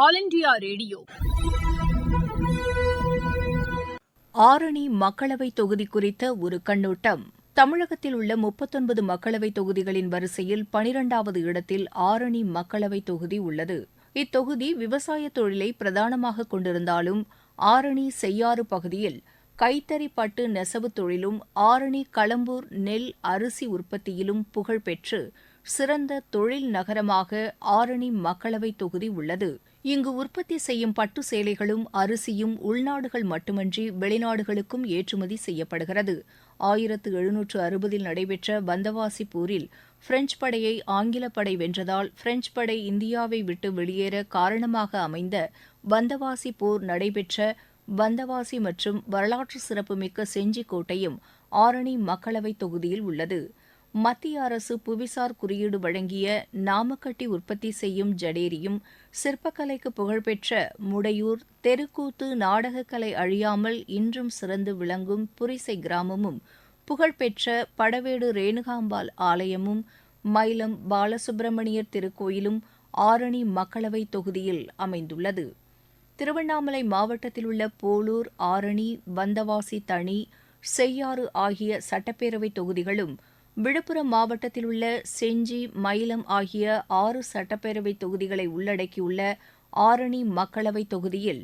All India radio. Arani மக்களவை தொகுதி குறித்த ஒரு கண்ணோட்டம். தமிழகத்தில் உள்ள 39 மக்களவை தொகுதிகளின் வரிசையில் 12வது இடத்தில் ஆரணி மக்களவை தொகுதி உள்ளது. இத்தொகுதி விவசாய தொழிலை பிரதானமாக கொண்டிருந்தாலும் ஆரணி செய்யாறு பகுதியில் கைத்தறி பட்டு நெசவு தொழிலும் ஆரணி களம்பூர் நெல் அரிசி உற்பத்தியிலும் புகழ்பெற்று சிறந்த தொழில் நகரமாக ஆரணி மக்களவை தொகுதி உள்ளது. இங்கு உற்பத்தி செய்யும் பட்டு சேலைகளும் அரிசியும் உள்நாடுகள் மட்டுமன்றி வெளிநாடுகளுக்கும் ஏற்றுமதி செய்யப்படுகிறது. 1760 நடைபெற்ற பந்தவாசி போரில் பிரெஞ்சு படையை ஆங்கில படை வென்றதால் பிரெஞ்சு படை இந்தியாவை விட்டு வெளியேற காரணமாக அமைந்த பந்தவாசி போர் நடைபெற்ற பந்தவாசி மற்றும் வரலாற்று சிறப்புமிக்க செஞ்சி கோட்டையும் ஆரணி மக்களவை தொகுதியில் உள்ளது. மத்திய அரசு புவிசார் குறியீடு வழங்கிய நாமக்கட்டி உற்பத்தி செய்யும் ஜடேரியும் சிற்பக்கலைக்கு புகழ்பெற்ற முடையூர் தெருக்கூத்து நாடகக்கலை அழியாமல் இன்றும் சிறந்து விளங்கும் புரிசை கிராமமும் புகழ்பெற்ற படவேடு ரேணுகாம்பாள் ஆலயமும் மயிலம் பாலசுப்பிரமணியர் திருக்கோயிலும் ஆரணி மக்களவை தொகுதியில் அமைந்துள்ளது. திருவண்ணாமலை மாவட்டத்தில் உள்ள போளூர், ஆரணி, வந்தவாசி, தனி, செய்யாறு ஆகிய சட்டப்பேரவை தொகுதிகளும் விழுப்புரம் மாவட்டத்தில் உள்ள செஞ்சி, மயிலம் ஆகிய 6 சட்டப்பேரவை தொகுதிகளை உள்ளடக்கியுள்ள ஆரணி மக்களவை தொகுதியில்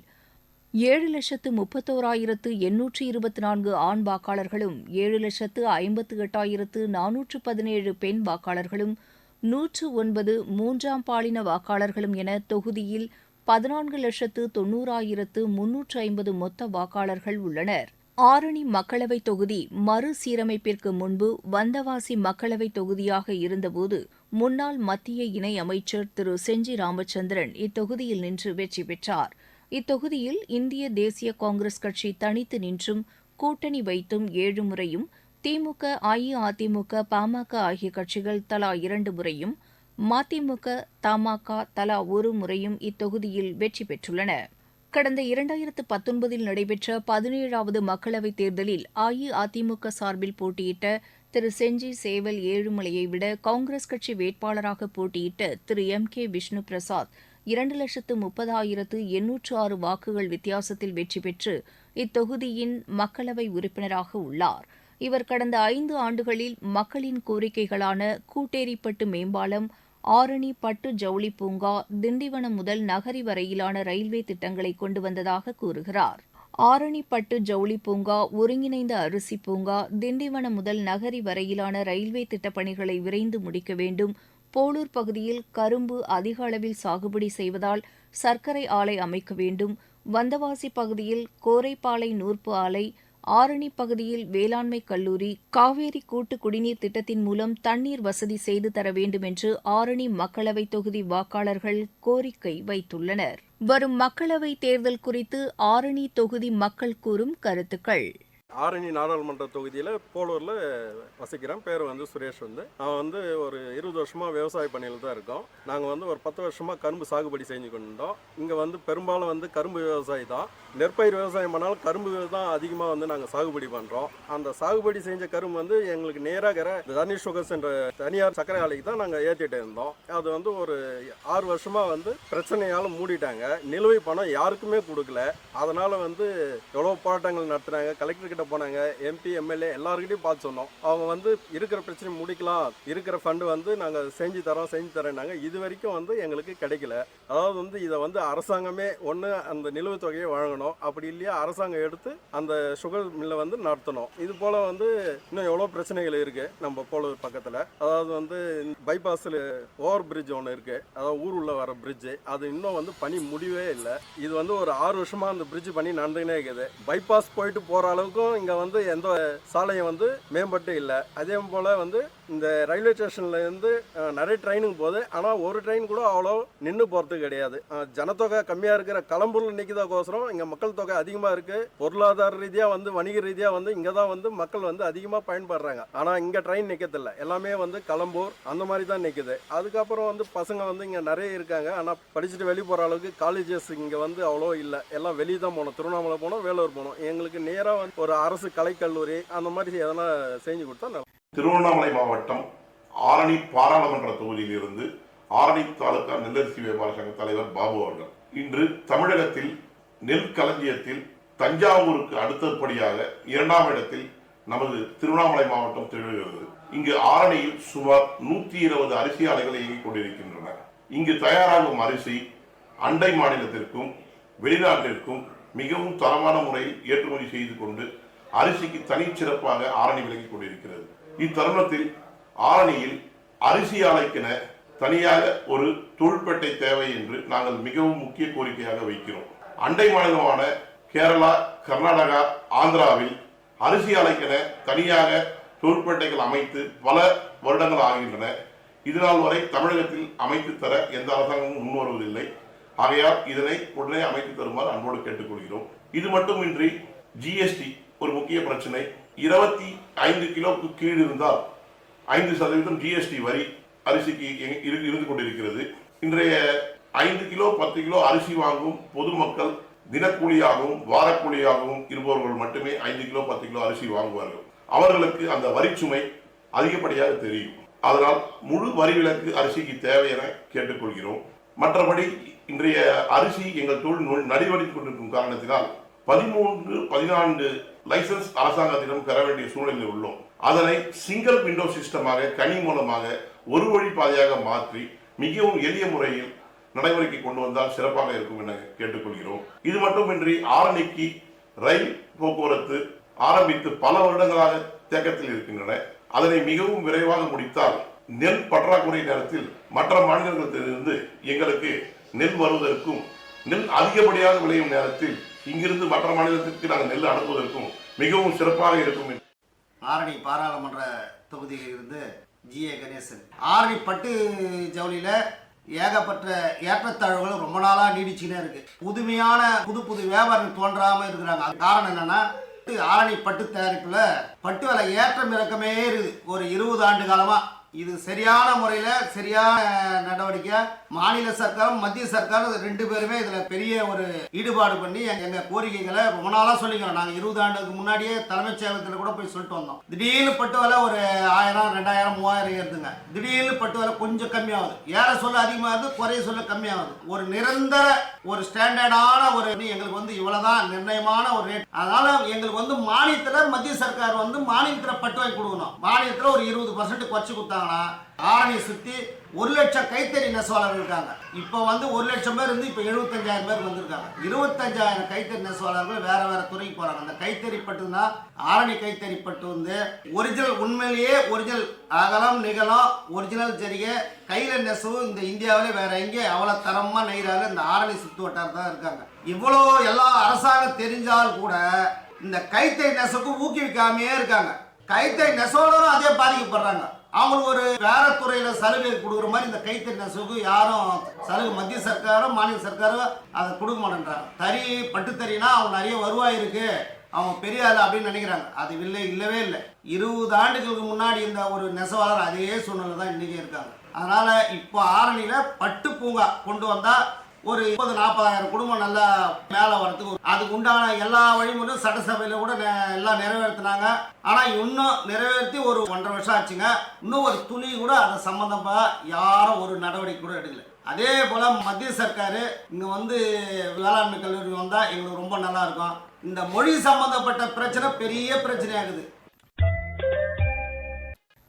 7,31,824 ஆண் வாக்காளர்களும் 7,58,417 பெண் வாக்காளர்களும் 109 மூன்றாம் பாலின வாக்காளர்களும் என தொகுதியில் 14,90,350 மொத்த வாக்காளர்கள் உள்ளனர். ஆரணி மக்களவை தொகுதி மறுசீரமைப்பிற்கு முன்பு வந்தவாசி மக்களவை தொகுதியாக இருந்தபோது முன்னாள் மத்திய இணை அமைச்சர் திரு செஞ்சி ராமச்சந்திரன் இத்தொகுதியில் நின்று வெற்றி பெற்றார். இத்தொகுதியில் இந்திய தேசிய காங்கிரஸ் கட்சி தனித்து நின்றும் கூட்டணி வைத்தும் 7 முறையும், திமுக, அஇஅதிமுக, பாமக ஆகிய கட்சிகள் தலா 2 முறையும், மதிமுக, தமாக தலா 1 முறையும் இத்தொகுதியில் வெற்றி பெற்றுள்ளன. கடந்த 2019 நடைபெற்ற 17வது மக்களவைத் தேர்தலில் அஇஅதிமுக சார்பில் போட்டியிட்ட திரு செஞ்சி சேவல் ஏழுமலையை விட காங்கிரஸ் கட்சி வேட்பாளராக போட்டியிட்ட திரு M.K. விஷ்ணு பிரசாத் 2,30,806 வாக்குகள் வித்தியாசத்தில் வெற்றி பெற்று இத்தொகுதியின் மக்களவை உறுப்பினராக உள்ளார். இவர் கடந்த 5 ஆண்டுகளில் மக்களின் கோரிக்கைகளான கூட்டேரிப்பட்டு மேம்பாலம், ஆரணி பட்டு ஜவுளி பூங்கா, திண்டிவனம் முதல் நகரி வரையிலான ரயில்வே திட்டங்களை கொண்டு வந்ததாக கூறுகிறார். ஆரணி பட்டு ஜவுளி பூங்கா, ஒருங்கிணைந்த அரிசி பூங்கா, திண்டிவனம் முதல் நகரி வரையிலான ரயில்வே திட்டப்பணிகளை விரைந்து முடிக்க வேண்டும். போளூர் பகுதியில் கரும்பு அதிக அளவில் சாகுபடி செய்வதால் சர்க்கரை ஆலை அமைக்க வேண்டும். வந்தவாசி பகுதியில் கோரைப்பாலை நூற்பு ஆலை, ஆரணி பகுதியில் வேளாண்மை கல்லூரி, காவேரி கூட்டு குடிநீர் திட்டத்தின் மூலம் தண்ணீர் வசதி செய்து தர வேண்டும் என்று ஆரணி மக்களவை தொகுதி வாக்காளர்கள் கோரிக்கை வைத்துள்ளனர். வரும் மக்களவைத் தேர்தல் குறித்து ஆரணி தொகுதி மக்கள் கூறும் கருத்துக்கள். ஆரணி நாடாளுமன்ற தொகுதியில் போலூரில் வசிக்கிறேன். பேர் சுரேஷ். நான் ஒரு 20 வருஷமாக விவசாய பணியில் தான் இருக்கோம். நாங்கள் ஒரு 10 வருஷமாக கரும்பு சாகுபடி செஞ்சு கொண்டோம். இங்கே பெரும்பாலும் கரும்பு விவசாயி தான். நெற்பயிர் விவசாயம் பண்ணாலும் கரும்பு தான் அதிகமாக நாங்கள் சாகுபடி பண்ணுறோம். அந்த சாகுபடி செஞ்ச கரும்பு எங்களுக்கு நேராக தனி சுகர்ஸ் என்ற தனியார் சர்க்கரை ஆலைக்கு தான் நாங்கள் ஏற்றிட்டு இருந்தோம். அது ஒரு 6 வருஷமாக பிரச்சனையால் மூடிட்டாங்க. நிலுவை பணம் யாருக்குமே கொடுக்கல. அதனால் எவ்வளோ போராட்டங்கள் நடத்துனாங்க. கலெக்டர் போனாங்க, MP, MLA எல்லாருக்கிட்டையும் பார்த்து சொன்னோம். அவங்க இருக்கிற பிரச்சனை முடிக்கலாம், இருக்கிற ஃபண்டு நாங்கள் செஞ்சு தரேன்னாங்க. இது வரைக்கும் எங்களுக்கு கிடைக்கல. அதாவது இதை அரசாங்கமே ஒன்று அந்த நிலுவைத் தொகையை வழங்கணும், அப்படி இல்லையா அரசாங்கம் எடுத்து அந்த சுகர் மில்லை நடத்தணும். இது போல் இன்னும் எவ்வளோ பிரச்சனைகள் இருக்குது நம்ம போலூர் பக்கத்தில். அதாவது பைபாஸில் ஓவர் பிரிட்ஜ் ஒன்று இருக்குது, அதாவது ஊர் உள்ள வர பிரிட்ஜு, அது இன்னும் பணி முடிவே இல்லை. இது ஒரு 6 வருஷமாக அந்த பிரிட்ஜ் பண்ணி நடந்துக்கினே இருக்குது. பைபாஸ் போயிட்டு போகிற அளவுக்கும் இங்கே எந்த சாலையும் மேம்பட்டு இல்லை. அதே போல் இந்த ரயில்வே ஸ்டேஷன்லேருந்து நிறைய ட்ரெயினுக்கு போகுது. ஆனால் ஒரு ட்ரெயின் கூட அவ்வளோ நின்று போகிறது கிடையாது. ஜனத்தொகை கம்மியாக இருக்கிற களம்பூரில் நிற்கிறதுக்கோசரம் இங்கே மக்கள் தொகை அதிகமாக இருக்குது. பொருளாதார ரீதியாக வணிக ரீதியாக இங்கே தான் மக்கள் அதிகமாக பயன்படுறாங்க. ஆனால் இங்கே ட்ரெயின் நிற்கிறதில்ல, எல்லாமே களம்பூர் அந்த மாதிரி தான் நிற்குது. அதுக்கப்புறம் பசங்க இங்கே நிறைய இருக்காங்க. ஆனால் படிச்சுட்டு வெளியே போகிற அளவுக்கு காலேஜஸ் இங்கே அவ்வளோ இல்லை. எல்லாம் வெளியே தான் போகணும். திருவண்ணாமலை போகணும், வேலூர் போகணும். எங்களுக்கு நேராக ஒரு அரசு கலைக்கல்லூரி அந்த மாதிரி எதனா செஞ்சு கொடுத்தா. திருவண்ணாமலை மாவட்டம் ஆரணி பாராளுமன்ற தொகுதியிலிருந்து ஆரணி தாலுகா நெல்லரிசி வியாபார சங்க தலைவர் பாபு அவர்கள். இன்று தமிழகத்தில் நெல் களஞ்சியத்தில் தஞ்சாவூருக்கு அடுத்தபடியாக 2ஆம் இடத்தில் நமது திருவண்ணாமலை மாவட்டம் திகழ்கிறது. இங்கு ஆரணியில் சுமார் 120 அரிசி ஆலைகள் இயங்கிக் கொண்டிருக்கின்றன. இங்கு தயாராகும் அரிசி அண்டை மாநிலத்திற்கும் வெளிநாட்டிற்கும் மிகவும் தரமான முறையில் ஏற்றுமதி செய்து கொண்டு அரிசிக்கு தனிச்சிறப்பாக ஆரணி விளங்கிக் கொண்டிருக்கிறது. இத்தருணத்தில் ஆரணியில் அரிசி ஆலைக்கென தனியாக ஒரு தொழிற்பேட்டை தேவை என்று நாங்கள் மிகவும் முக்கிய கோரிக்கையாக வைக்கிறோம். அண்டை மாநிலமான கேரளா, கர்நாடகா, ஆந்திராவில் அரிசி ஆலைக்கென தனியாக தொழிற்பேட்டைகள் அமைத்து பல வருடங்கள் ஆகின்றன. இதனால் வரை தமிழகத்தில் அமைத்து தர எந்த அரசாங்கமும் முன்வருவதில்லை. ஆகையால் இதனை உடனே அமைத்து தருமாறு அன்போடு கேட்டுக்கொள்கிறோம். இது மட்டுமின்றி ஜிஎஸ்டி ஒரு முக்கிய பிரச்சனை. 25 கிலோவுக்கு கீழ் இருந்தால் 5% ஜிஎஸ்டி வரி அரிசிக்கு இருந்து கொண்டிருக்கிறது. இன்றைய 5 கிலோ 10 கிலோ அரிசி வாங்கும் பொதுமக்கள் தினக்கூலியாகவும் வாரக்கூலியாகவும் இருப்பவர்கள் மட்டுமே 5 கிலோ 10 கிலோ அரிசி வாங்குவார்கள். அவர்களுக்கு அந்த வரிச்சுமை அதிகப்படியாக தெரியும். அதனால் முழு வரி விலக்கு அரிசிக்கு தேவை என கேட்டுக்கொள்கிறோம். மற்றபடி இன்றைய அரிசி எங்கள் தொழில் நடைபெற்றுக் கொண்டிருக்கும் காரணத்தினால் 13-14 லைசன்ஸ் அரசாங்கத்திடம் பெற வேண்டிய சூழ்நிலையில் உள்ளோம். அதனை சிங்கிள் விண்டோ சிஸ்டமாக கனி மூலமாக ஒரு வழி பாதையாக மாற்றி மிகவும் எளிய முறையில் நடைமுறைக்கு கொண்டு வந்தால் சிறப்பாக இருக்கும் என கேட்டுக்கொள்கிறோம். இது மட்டுமின்றி ஆரணிக்கு ரயில் போக்குவரத்து ஆரம்பித்து பல வருடங்களாக தேக்கத்தில் இருக்கின்றன. அதனை மிகவும் விரைவாக முடித்தால் நெல் பற்றாக்குறை நேரத்தில் மற்ற மாநிலங்களிலிருந்து எங்களுக்கு நெல் வருவதற்கும் நெல் அதிகப்படியாக விளையும் நேரத்தில் இங்கிருந்து மற்ற மாநிலத்திற்கு நாங்கள் நெல் அனுப்புவதற்கும் மிகவும் சிறப்பாக இருக்கும். ஆரணி பாராளுமன்ற தொகுதியில் இருந்து ஜி.ஏ. கணேசன். ஆரணி பட்டு ஜவுளியில ஏகப்பட்ட ஏற்றத்தாழ்வுகள் ரொம்ப நாளா நீடிச்சுனே இருக்கு. புதுமையான புது வியாபாரம் தோன்றாம இருக்கிறாங்க. அது காரணம் என்னன்னா, ஆரணி பட்டு தயாரிப்புல பட்டு விலை ஏற்றம் இறக்கமே இருக்குது. ஒரு 20 ஆண்டு காலமா இது சரியான முறையில் சரியான நடவடிக்கை மாநில சர்க்காரும் மத்திய சர்க்காரும் 2 பேருமே இதில் பெரிய ஒரு ஈடுபாடு பண்ணி எங்கள் கோரிக்கைகளை ரொம்ப நாளாக சொல்லிக்கிறோம். நாங்கள் 20 ஆண்டுக்கு முன்னாடியே தலைமைச் செயலகத்தில் கூட போய் சொல்லிட்டு வந்தோம். திடீர்னு பட்டு விலை ஒரு 1000, 2000, 3000 ஏறுதுங்க. திடீர்னு பட்டு விலை கொஞ்சம் கம்மியாகுது. ஏற சொல்ல அதிகமாகுது, குறைய சொல்ல கம்மியாகுது. ஒரு நிரந்தர ஒரு ஸ்டாண்டர்டான ஒரு எங்களுக்கு வந்து இவ்வளவுதான் நிர்ணயமான ஒரு ரேட். அதனால எங்களுக்கு வந்து மானியத்தில் மத்திய சர்க்கார் வந்து மானியத்தில் பட்டு வாங்கி கொடுக்கணும். மானியத்தில் ஒரு 20% குறைச்சி கொடுத்தாங்கன்னா ஆரணியை சுற்றி 1 லட்சம் கைத்தறி நெசவாளர்கள் இருக்காங்க. இப்போ வந்து 1 லட்சம் பேர் இருந்து இப்போ 75,000 பேர் வந்திருக்காங்க. 25,000 கைத்தறி நெசவாளர்கள் வேற வேற துறைக்கு போறாங்க. அந்த கைத்தறி பட்டுனா ஆரணி கைத்தறி பட்டு வந்து ஒரிஜினல், உண்மையிலேயே ஒரிஜினல் அகலம் நிகழம் ஒரிஜினல் ஜரிகை கையில நெசவு இந்த இந்தியாவிலே வேற எங்கே அவ்வளவு தரமா நெய்றாங்க இந்த ஆரணி சுத்து வட்டாரம் தான் இருக்காங்க. இவ்வளோ எல்லா அரசாங்கம் தெரிஞ்சால் கூட இந்த கைத்தறி நெசவுக்கு ஊக்குவிக்காமையே இருக்காங்க. கைத்தறி நெசவாளரும் அதே பாதிக்கப்படுறாங்க. அவங்களுக்கு ஒரு வேற துறையில சலுகை கொடுக்குற மாதிரி இந்த கைத்தறி நெசவுக்கு யாரும் சலுகை மத்திய சர்க்காரும் மாநில சர்க்காரும் அதை கொடுக்க மாட்டேன்றாங்க. தறி பட்டுத்தறினா அவங்க நிறைய வருவாய் இருக்கு, அவங்க பெரிய ஆள் அப்படின்னு நினைக்கிறாங்க. அது இல்லவே இல்லை. 20 ஆண்டுகளுக்கு முன்னாடி இந்த ஒரு நெசவாளர் அதே சூழ்நிலை தான் இன்னைக்கு இருக்காங்க. அதனால இப்போ ஆரணியில பட்டு பூங்கா கொண்டு வந்தா ஒரு 30,000-40,000 குடும்பம் நல்லா மேலே வரதுக்கு அதுக்கு உண்டான எல்லா வழிமுறையும் சட்டசபையில் கூட எல்லாம் நிறைவேற்றினாங்க. ஆனால் இன்னும் நிறைவேற்றி ஒரு 1.5 வருஷம் ஆச்சுங்க. இன்னும் ஒரு துணி கூட அதை சம்மந்தமாக யாரும் ஒரு நடவடிக்கை கூட எடுக்கல. அதே போல் மத்திய சர்க்கார் இங்கே வந்து வேளாண்மை கல்லூரி வந்தால் எங்களுக்கு ரொம்ப நல்லா இருக்கும். இந்த மொழி சம்பந்தப்பட்ட பிரச்சனை பெரிய பிரச்சனையாகுது.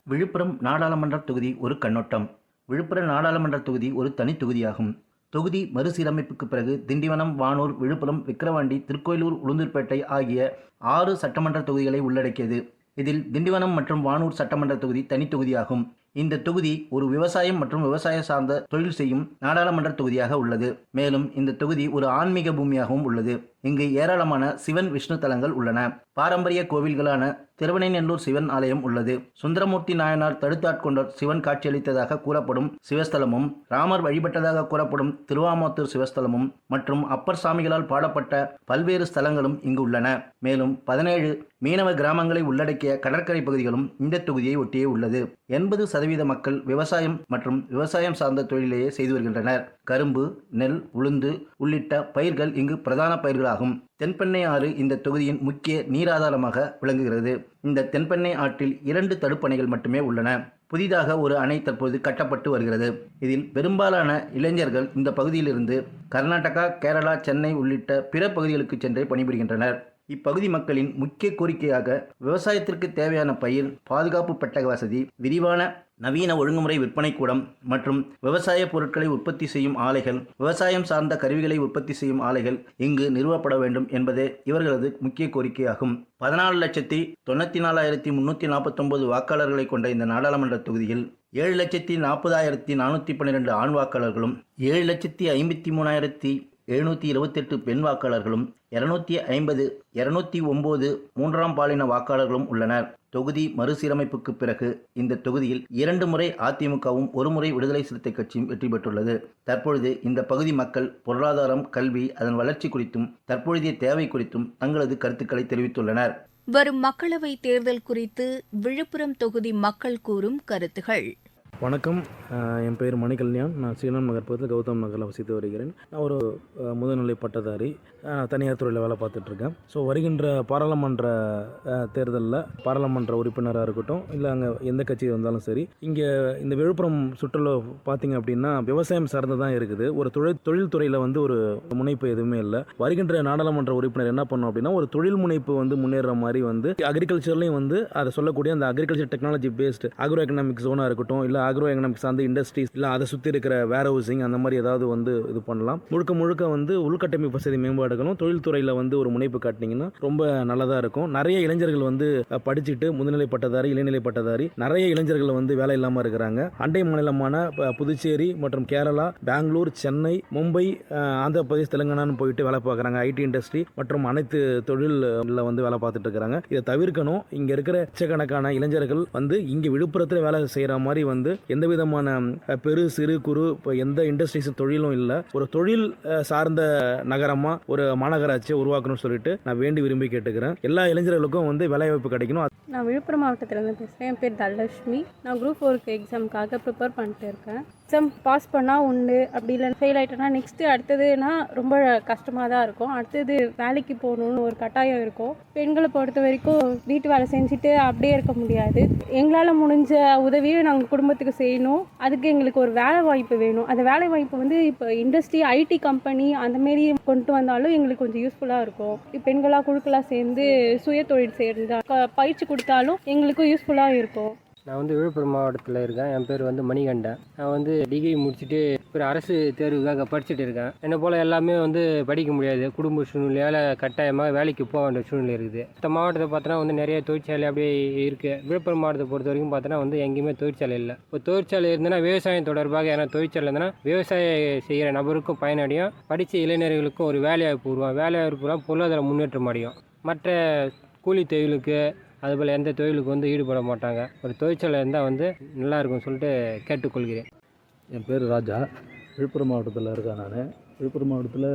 விழுப்புரம் நாடாளுமன்ற தொகுதி ஒரு கண்ணோட்டம். விழுப்புரம் நாடாளுமன்ற தொகுதி ஒரு தனி தொகுதியாகும். தொகுதி மறுசீரமைப்புக்கு பிறகு திண்டிவனம், வானூர், விழுப்புரம், விக்கிரவாண்டி, திருக்கோயிலூர், உளுந்தூர்பேட்டை ஆகிய 6 சட்டமன்ற தொகுதிகளை உள்ளடக்கியது. இதில் திண்டிவனம் மற்றும் வானூர் சட்டமன்ற தொகுதி தனி தொகுதியாகும். இந்த தொகுதி ஒரு விவசாயம் மற்றும் விவசாய சார்ந்த தொழில் செய்யும் நாடாளுமன்ற தொகுதியாக உள்ளது. மேலும் இந்த தொகுதி ஒரு ஆன்மீக பூமியாகவும் உள்ளது. இங்கு ஏராளமான சிவன் விஷ்ணு தலங்கள் உள்ளன. பாரம்பரிய கோவில்களான திருவனைநல்லூர் சிவன் ஆலயம் உள்ளது. சுந்தரமூர்த்தி நாயனார் தடுத்தாட்கொண்டார் சிவன் காட்சியளித்ததாக கூறப்படும் சிவஸ்தலமும், ராமர் வழிபட்டதாக கூறப்படும் திருவாமாத்தூர் சிவஸ்தலமும் மற்றும் அப்பர் சாமிகளால் பாடப்பட்ட பல்வேறு ஸ்தலங்களும் இங்கு உள்ளன. மேலும் 17 மீனவ கிராமங்களை உள்ளடக்கிய கடற்கரை பகுதிகளும் இந்த தொகுதியை ஒட்டியே உள்ளது. 80% மக்கள் விவசாயம் மற்றும் விவசாயம் சார்ந்த தொழிலையே செய்து வருகின்றனர். கரும்பு, நெல், உளுந்து உள்ளிட்ட பயிர்கள் இங்கு பிரதான பயிர்களாகும். தென்பெண்ணை ஆறு இந்த தொகுதியின் முக்கிய நீராதாரமாக விளங்குகிறது. இந்த தென்பெண்ணை ஆற்றில் 2 தடுப்பணைகள் மட்டுமே உள்ளன. புதிதாக ஒரு அணை தற்போது கட்டப்பட்டு வருகிறது. இதில் பெரும்பாலான இளைஞர்கள் இந்த பகுதியிலிருந்து கர்நாடகா, கேரளா, சென்னை உள்ளிட்ட பிற பகுதிகளுக்கு சென்று பணிபுரிகின்றனர். இப்பகுதி மக்களின் முக்கிய கோரிக்கையாக விவசாயத்திற்கு தேவையான பயிர் பாதுகாப்பு பெட்டக வசதி, விரிவான நவீன ஒழுங்குமுறை விற்பனை கூடம் மற்றும் விவசாய பொருட்களை உற்பத்தி செய்யும் ஆலைகள், விவசாயம் சார்ந்த கருவிகளை உற்பத்தி செய்யும் ஆலைகள் இங்கு நிறுவப்பட வேண்டும் என்பதே இவர்களது முக்கிய கோரிக்கையாகும். 14,94,349 வாக்காளர்களை கொண்ட இந்த நாடாளுமன்ற தொகுதியில் 7,40,412 ஆண் வாக்காளர்களும் 7,53,728 பெண் வாக்காளர்களும் 209 மூன்றாம் பாலின வாக்காளர்களும் உள்ளனர். தொகுதி மறுசீரமைப்புக்கு பிறகு இந்த தொகுதியில் 2 முறை அதிமுகவும் 1 முறை விடுதலை சிறுத்தை கட்சியும் வெற்றி பெற்றுள்ளது. தற்பொழுது இந்த பகுதி மக்கள் பொருளாதாரம், கல்வி, அதன் வளர்ச்சி குறித்தும் தற்பொழுதைய தேவை குறித்தும் தங்களது கருத்துக்களை தெரிவித்துள்ளனர். வரும் மக்களவைத் தேர்தல் குறித்து விழுப்புரம் தொகுதி மக்கள் கூறும் கருத்துகள். வணக்கம், என் பெயர் மணிகல்யாண். நான் சீனம் நகர் பக்கத்தில் கௌதம் நகரில் வசித்து வருகிறேன். நான் ஒரு முதுநிலை பட்டதாரி, தனியார் துறையில் வேலை பார்த்துட்ருக்கேன். ஸோ வருகின்ற பாராளுமன்ற தேர்தலில் பாராளுமன்ற உறுப்பினராக இருக்கட்டும், இல்லை அங்கே எந்த கட்சி வந்தாலும் சரி, இங்கே இந்த விழுப்புரம் சுற்றுலா பார்த்திங்க அப்படின்னா விவசாயம் சார்ந்து தான் இருக்குது. ஒரு தொழில்துறையில் வந்து ஒரு முனைப்பு எதுவுமே இல்லை. வருகின்ற நாடாளுமன்ற உறுப்பினர் என்ன பண்ணணும் அப்படின்னா, ஒரு தொழில் முனைப்பு வந்து முன்னேற மாதிரி வந்து அக்ரிகல்ச்சர்லையும் வந்து அதை சொல்லக்கூடிய அந்த agriculture technology based agro economic ஜோனாக இருக்கட்டும், இல்லை ஆக்ரோ எக்கனாமிக்ஸ் அந்த இண்டஸ்ட்ரீஸ், இல்லை அதை சுற்றி இருக்கிற வேர் ஹவுசிங், அந்த மாதிரி ஏதாவது வந்து இது பண்ணலாம். முழுக்க வந்து உள்கட்டமைப்பு வசதி மேம்பாடுகளும் தொழில்துறையில் வந்து ஒரு முனைப்பு காட்டினீங்கன்னா ரொம்ப நல்லதாக இருக்கும். நிறைய இளைஞர்கள் வந்து படிச்சுட்டு முதுநிலை பட்டதாரி, இளைநிலை பட்டதாரி, நிறைய இளைஞர்கள் வந்து வேலை இல்லாமல் இருக்கிறாங்க. அண்டை மாநிலமான புதுச்சேரி மற்றும் கேரளா, பெங்களூர், சென்னை, மும்பை, ஆந்திர பிரதேஷ், தெலுங்கானான்னு போயிட்டு வேலை பார்க்குறாங்க. ஐடி இண்டஸ்ட்ரி மற்றும் அனைத்து தொழிலில் வந்து வேலை பார்த்துட்டு இருக்கிறாங்க. இதை தவிர்க்கணும். இங்கே இருக்கிற லட்சக்கணக்கான இளைஞர்கள் வந்து இங்கே விழுப்புரத்தில் வேலை செய்கிற மாதிரி வந்து எந்த விதமான பெரு சிறு குறு எந்த இண்டஸ்ட்ரீஸ் தொழிலும் இல்லை, ஒரு தொழில் சார்ந்த நகரமா ஒரு மாநகராட்சியை உருவாக்கணும்னு சொல்லிட்டு நான் வேண்டி விரும்பி கேட்டுக்கிறேன். எல்லா இளைஞர்களுக்கும் வந்து வேலைவாய்ப்பு கிடைக்கணும். நான் விழுப்புரம் மாவட்டத்திலேருந்து பேசுகிறேன். என் பேர் தனலட்சுமி. நான் குரூப் 4 எக்ஸாமுக்காக ப்ரிப்பேர் பண்ணிட்டு இருக்கேன். எக்ஸாம் பாஸ் பண்ணால் உண்டு, அப்படி இல்லை ஃபெயில் ஆகிட்டேன்னா நெக்ஸ்ட்டு அடுத்ததுன்னா ரொம்ப கஷ்டமாக தான் இருக்கும். அடுத்தது வேலைக்கு போகணுன்னு ஒரு கட்டாயம் இருக்கும். பெண்களை பொறுத்த வரைக்கும் வீட்டு வேலை செஞ்சுட்டு அப்படியே இருக்க முடியாது. எங்களால் முடிஞ்ச உதவியை நாங்கள் குடும்பத்துக்கு செய்யணும். அதுக்கு எங்களுக்கு ஒரு வேலை வாய்ப்பு வேணும். அந்த வேலை வாய்ப்பு வந்து இப்போ இண்டஸ்ட்ரி, ஐடி கம்பெனி அந்தமாரி கொண்டு வந்தாலும் எங்களுக்கு கொஞ்சம் யூஸ்ஃபுல்லாக இருக்கும். பெண்களாக குழுக்களாக சேர்ந்து சுய தொழில் சேர்ந்து பயிற்சி கொடுத்தாலும் எங்களுக்கும் யூஸ்ஃபுல்லாக இருக்கும். நான் வந்து விழுப்புரம் மாவட்டத்தில் இருக்கேன். என் பேர் வந்து மணிகண்டன். நான் வந்து டிகிரி முடிச்சுட்டு ஒரு அரசு தேர்வுக்காக படிச்சுட்டு இருக்கேன். என்னை போல் எல்லாமே வந்து படிக்க முடியாது. குடும்ப சூழ்நிலையால் கட்டாயமாக வேலைக்கு போக வேண்டிய சூழ்நிலை இருக்குது. மற்ற மாவட்டத்தை பார்த்தோன்னா வந்து நிறைய தொழிற்சாலை அப்படியே இருக்குது. விழுப்புரம் மாவட்டத்தை பொறுத்த வரைக்கும் பார்த்தோன்னா வந்து எங்கேயுமே தொழிற்சாலை இல்லை. இப்போ தொழிற்சாலை இருந்ததுன்னா விவசாயம் தொடர்பாக ஏன்னா தொழிற்சாலை இருந்ததுன்னா விவசாயம் செய்கிற நபருக்கும் பயனடையும், படித்த இளைஞர்களுக்கும் ஒரு வேலைவாய்ப்பு உருவாகும். வேலைவாய்ப்பு பொருளாதார முன்னேற்றம் அடையும். மற்ற கூலி தொழிலுக்கு அதுபோல் எந்த தொழிலுக்கு வந்து ஈடுபட மாட்டாங்க. ஒரு தொழிற்சாலை இருந்தால் வந்து நல்லாயிருக்கும்னு சொல்லிட்டு கேட்டுக்கொள்கிறேன். என் பேர் ராஜா. விழுப்புரம் மாவட்டத்தில் இருக்கேன். நான் விழுப்புரம் மாவட்டத்தில்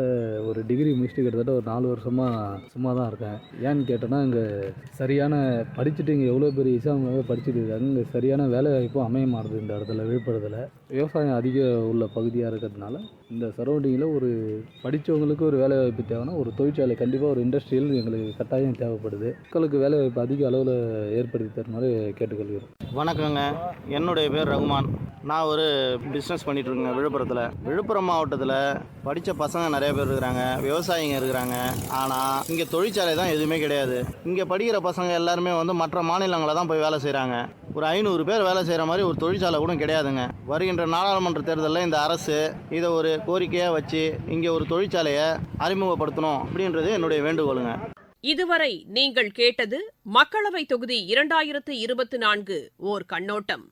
ஒரு டிகிரி முடிச்சுட்டு கிட்டத்தட்ட ஒரு 4 வருஷமாக சும்மா தான் இருக்கேன். ஏன்னு கேட்டோன்னா, இங்கே சரியான படிச்சுட்டு இங்கே எவ்வளோ பெரிய எக்ஸாமுக்காக படிச்சுட்டு இருக்காங்க. இங்கே சரியான வேலை வாய்ப்பும் அமைய மாறுது. இந்த இடத்துல விழுப்புரத்தில் விவசாயம் அதிக உள்ள பகுதியாக இருக்கிறதுனால இந்த சரௌண்டிங்கில் ஒரு படித்தவங்களுக்கு ஒரு வேலை வாய்ப்பு தேவைன்னா ஒரு தொழிற்சாலை கண்டிப்பாக ஒரு இண்டஸ்ட்ரியல் எங்களுக்கு கட்டாயம் தேவைப்படுது. மக்களுக்கு வேலை வாய்ப்பு அதிக அளவில் ஏற்படுத்தி தருமாறு கேட்டுக்கொள்கிறோம். வணக்கங்க, என்னுடைய பேர் ரகுமான். நான் ஒரு பிஸ்னஸ் பண்ணிகிட்ருக்கேங்க விழுப்புரத்தில். விழுப்புரம் மாவட்டத்தில் படித்த பசங்க நிறைய பேர் இருக்கிறாங்க, விவசாயிங்க இருக்கிறாங்க. ஆனால் இங்கே தொழிற்சாலை தான் எதுவுமே கிடையாது. இங்கே படிக்கிற பசங்க எல்லாருமே வந்து மற்ற மாநிலங்களில் தான் போய் வேலை செய்கிறாங்க. ஒரு 500 பேர் வேலை செய்கிற மாதிரி ஒரு தொழிற்சாலை கூட கிடையாதுங்க. வருகின்ற நாடாளுமன்ற தேர்தலில் இந்த அரசு இதை ஒரு கோரிக்கையாக வச்சு இங்கே ஒரு தொழிற்சாலையை அறிமுகப்படுத்தணும் அப்படின்றது என்னுடைய வேண்டுகோளுங்க. இதுவரை நீங்கள் கேட்டது மக்களவை தொகுதி 2024 ஓர் கண்ணோட்டம்.